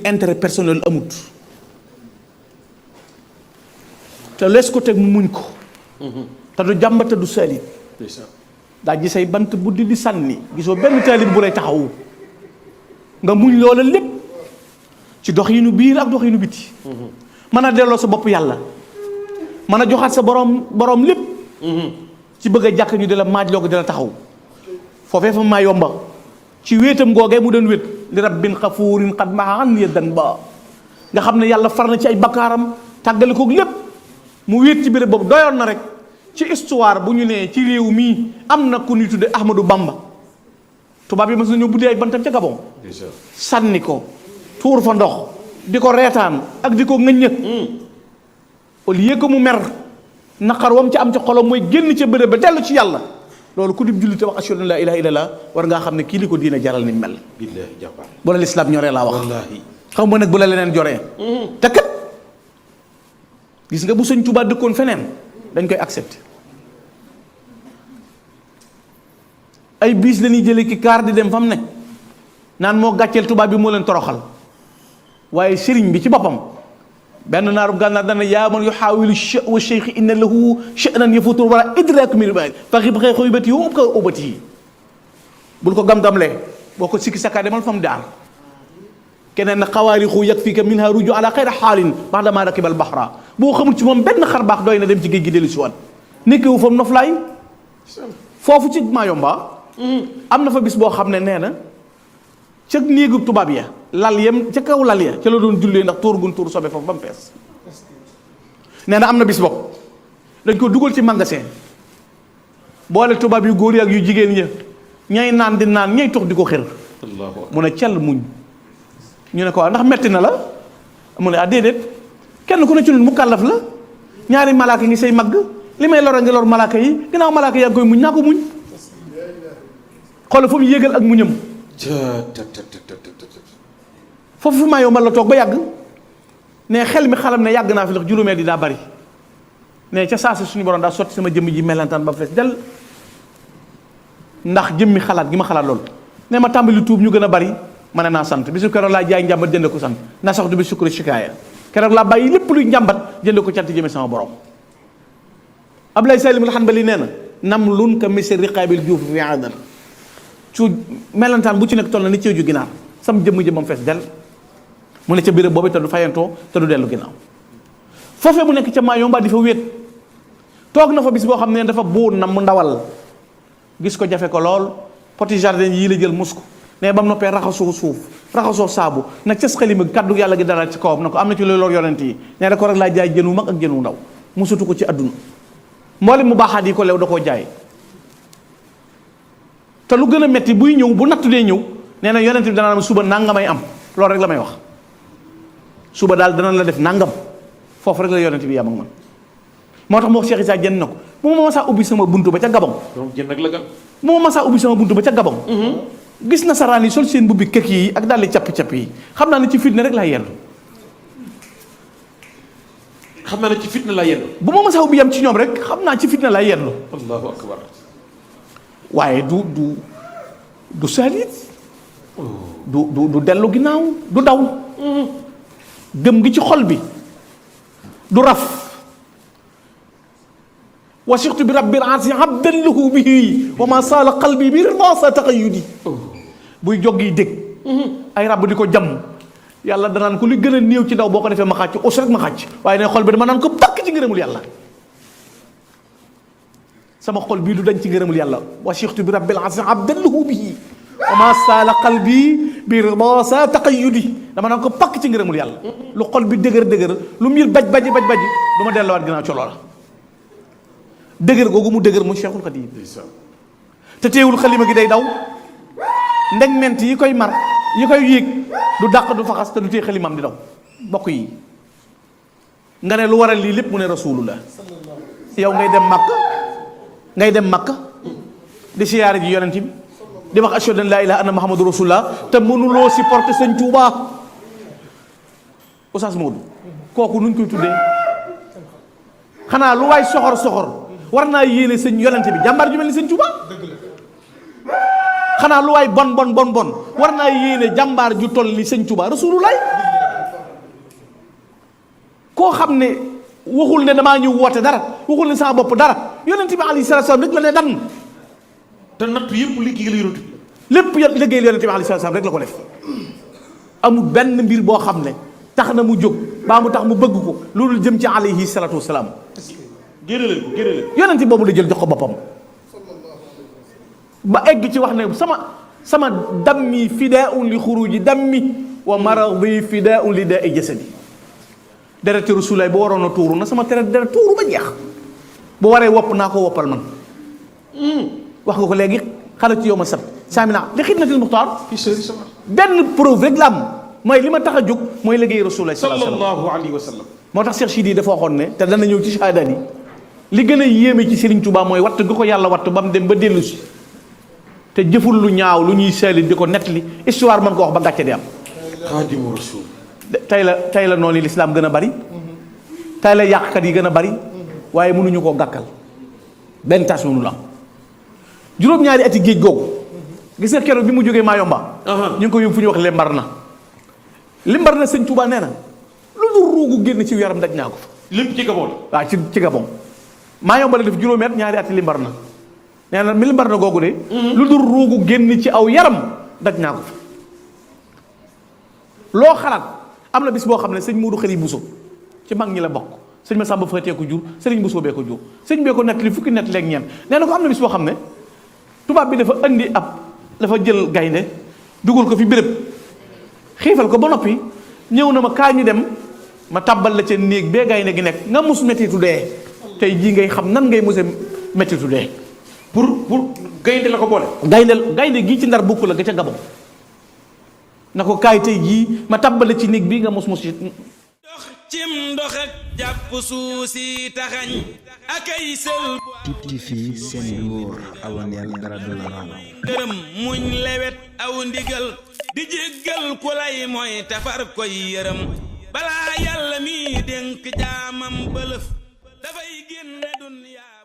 intérêt personnel amut te lees ko teg mu muñ ko te du jàmbate du salit daa gisay bant buddi di sànni gisoo benn taalib bu lay taxawu nga muñ loola lépp ci doxinu biir ak doxinu biti mën a delloo sa bopp yàlla mën a joxaat sa borom lépp ci bëgg a jàkk ñu di la maaj loo ko di la taxaw foofee fa maa yomba ci wéetam googee mu doon wét li rabbin xafuurin xad maxan yeddan ba nga xam ne yàlla far na ci ay bakkaaram tàggale koog lépp mu wéet ci béréb boobu doyoon na rek ci histoire bu ñu nee ci réew mii am na ku ñuy tudde Ahmadou Bamba tubaab yi mas nañoo buddi ay bantam ca Gabon sànni ko tuur fa ndox di ko reetaan ak di ko ŋëññë au lieu que mu mer naqar wam ca am ci xolam mooy génn ca béréb ba dellu ci yàlla loolu ku dib julli te wax ashhadu an laa ilaaha illallaah war ngaa xam ne kii li ko diina jaral ni mel bu la lislaam ñoree laa wax xam nga nag bu la leneen joree te kat gis nga bu Sëñ Tuubaa dëkkoon feneen dañ koy accepté ay biis la ñuy jëlee ki kaar di dem fa mu ne naan moo gàcceel tubaab bi moo leen toroxal waaye sëriñ bi ci boppam benn naaru gànnaar dana yaa man yuxaawilu wa cheikh inna lahu sha'nan yafutur wala idraak mi fa xib xëy xoybati yu ub ka ubati yi bul ko gam-gamlee boo ko sikki sakkaa demal fa mu daar keneen na xawaarixu yakfika minha ruju ala xayra xaalin bax dama rakibal baxra boo xamul ci moom benn xar baax doy na dem ci géej gi dellu si waat nekkewu fa noflaay foofu ci Mayomba am na fa bis boo xam ne nee na ca néegu tubaab ya lal yam ca kaw lal ya ca la doon jullee ndax tuur gun tuur sobe foofu ba mu fees nee na am na bis bopp dañ ko dugal ci magasin boole tubaab yu góor yi ak yu jigéen ña ñay naan di naan ñay tox di ko xër mu ne cell muñ ñu ne ko ndax metti na la mu ne déedéet kenn ku ne ci ñun mu kàllaf la ñaari malaaka ngi say magg li may lor a ngi lor malaaka yi ginnaaw malaaka yaa ngi koy muñ naa ko muñ xoolal fa mu yéegal ak muñam foofu fi Mayomba la toog ba yàgg ne xel mi xalam ne yàgg naa fi ndax juróomeel di daa bari ne ca saa si suñu borom daa sotti sama jëmm ji melantaan ba fees del ndax jëmmi xalaat gi ma xalaat loolu ne ma tàmbali tuub ñu gën a bari ma ne naa sant bisu keroog laa jaay njàmbat jënd ko sant na sax du bi sukkuri shikaaya keroog laa bàyyi lépp luy njàmbat jënd ko cant jëme sama borom Ablaye Salim al-Hanbali nee na nam lun ka misir riqaabil juuf fi adar cu melantaan bu ci nekk toll na ni ceeju ginaar sam jëmm-jëmmam fees del mu ne ca béréb boobu te du fayantoo te du dellu ginnaaw foofee mu nekk ca Mayomba di fa wéet toog na fa bis boo xam ne dafa buur na mu ndawal gis ko jafe ko lool poti jardin yii la jël mus ko ne ba mu noppee raxasoo suuf raxasoo saabu nag ca xalima kaddu yàlla gi dara ci kawam na ko am na ci loolu lor yonent yi nee na ko rek laa jaay jën wu mag ak jën wu ndaw musatu ko ci àdduna mboolem mu baaxaat yi ko lew da koo jaay te lu gën a metti buy ñëw bu nattu dee ñëw nee na yonent bi dana suba nangamay am loolu rek la may wax suba daal dana la def nangam foofu rek la yonent bi yam ak man moo tax moo Cheikh Issa jënd na ko bu ma masaa ubbi sama buntu ba ca Gabon jën nag la gan bu ma masaa ubbi sama buntu ba ca Gabon gis nasaraan yi sol seen bubbi këkk yi ak daldi cappi-cappi yi xam naa ne ci fitna rek laa yendu xam naa ne ci fitna laa yendu bu ma masaa ubbi yam ci ñoom rek xam naa ci fitna laa yendu allahu akbar waaye du saalit du dellu ginnaaw du daw gëm gi ci xol bi du raf wasiqtu bi rabbil arsi abdan lahu bihi wa ma saala qalbi bi rida sa taqayyudi buy jog yi dégg ay rab di ko jam yàlla danaan ko li gën a néew ci ndaw boo ko defee ma xàcc us rek ma xàcc waaye ne xol bi dama naan ko bakk ci ngërëmul yàlla sama xol bii du dañ ci ngërëmul yàlla wasiqtu bi rabbil arsi abdan lahu bihi wa ma saala qalbi bi rida sa taqayyudi dama naan ko pakk ci ngërëmul yàlla lu xol bi dëgër lu mbir baj baji du ma delluwaat ginnaaw ci loola dëgër googu mu dëgër mu Cheikhul Khadim te teewul xalima gi day daw ndeg ment yi koy mar yi koy yéeg du dàq du faxas te du tee xalimaam di daw bokk yi nga ne lu waral lii lépp mu ne rasulullah yow ngay dem Makka di siyaare ji yonent bi di wax ashhadu an laa ilaaha anna muhammadu rasulullah te mënuloo supporter Sëñ Tuubaa Oustaz Modou kooku nuñ koy tuddee xanaa lu waay soxor war naa yéene sëñ yonent bi jàmbaar ju mel ni Sëñ Tuubaa xanaa lu waay bon war naa yéene jàmbaar ju toll ni sëñ Tuubaa Rasulullaay koo xam ne waxul ne damaa ñëw woote dara waxul ne sama bopp dara yonent bi alayhi salaatu salaam rek la ne dan te nattu yëpp liggéey la yonent bi lépp liggéey la yonent bi alayhi salaatu salaam rek la ko def amul benn mbir boo xam ne tax na mu jóg baa mu tax mu bëgg ko loolu jëm ci alayhi salaatu wasalaam génne leen ko yonent boobu la jël jox ko boppam ba egg ci wax ne sama dammi fidaa'un li xuruji dammi wa maradi fidaa'un li daa'i jasadi dereti Rasulaay bu waroon a tuuru na sama deret tuuru ba jeex bu waree wopp naa ko woppal man wax nga ko léegi xale ci yow ma sab saamina li xidmatil muxtaar benn preuve rek la am mooy li ma tax a jóg mooy liggéey Rasulaay sallallahu alayhi wa sallam moo tax Cheikh Sidi dafa waxoon ne te dana ñëw ci shahadaat yi li gën a yéeme ci Serigne Touba mooy watt gu ko yàlla watt ba mu dem ba dellu si te jëful lu ñaaw lu ñuy seeli di ko nettali histoire mën ko wax ba gàcce di am. Xaadimu Rasuul. tey la noonu lislaam gën a bari tey la yàqkat yi gën a bari waaye mënuñu koo gàkkal benn tas mënu la am juróom-ñaari ati géej googu gis nga keroog bi mu jógee Mayomba. ñu ngi ko yóbbu fu ñuy wax limbar na sëñ Touba nee na lu dul ruugu génn ci yaram daj naa ko fa. lépp ci Gabon. waaw ci Gabon Mayomba la def juróomi at ñaari ati limbar na. nee na mi limbar na googu de lu dul ruugu génn ci aw yaram daj naa ko fa loo xalaat am na bis boo xam ne sëñ Modou Xëri Bousso ci mag ñi la bokk sëñ ma Samba Faatee ko jur sëriñ Bousso bee ko jur sëñ bee ko nettali fukki nett leeg ñeent nee na ko am na bis boo xam ne tubaab bi dafa jël gaynde dugal ko fi béréb xiifal ko ba noppi ñëw na ma kaa ñu dem ma tàbbal la ca néeg bee gaynde gi nekk nga mus mettitu dee tey jii ngay xam nan ngay muse mettitu dee pour gaynde la ko boole. gaynde gii ci ndar bukk la ga ca Gabon na ko kaay tey jii ma tàbbale ci néeg bii nga mus dox cim ndox ak jàpp suusi taxañ akay sël Tip TV seen nguur aboneel dara du la raw gërëm muñ lewet aw ndigal di jéggal ku lay mooy tafar koy yërëm balaa yàlla mi dénk jaamam bëlëf dafay génne dunyaa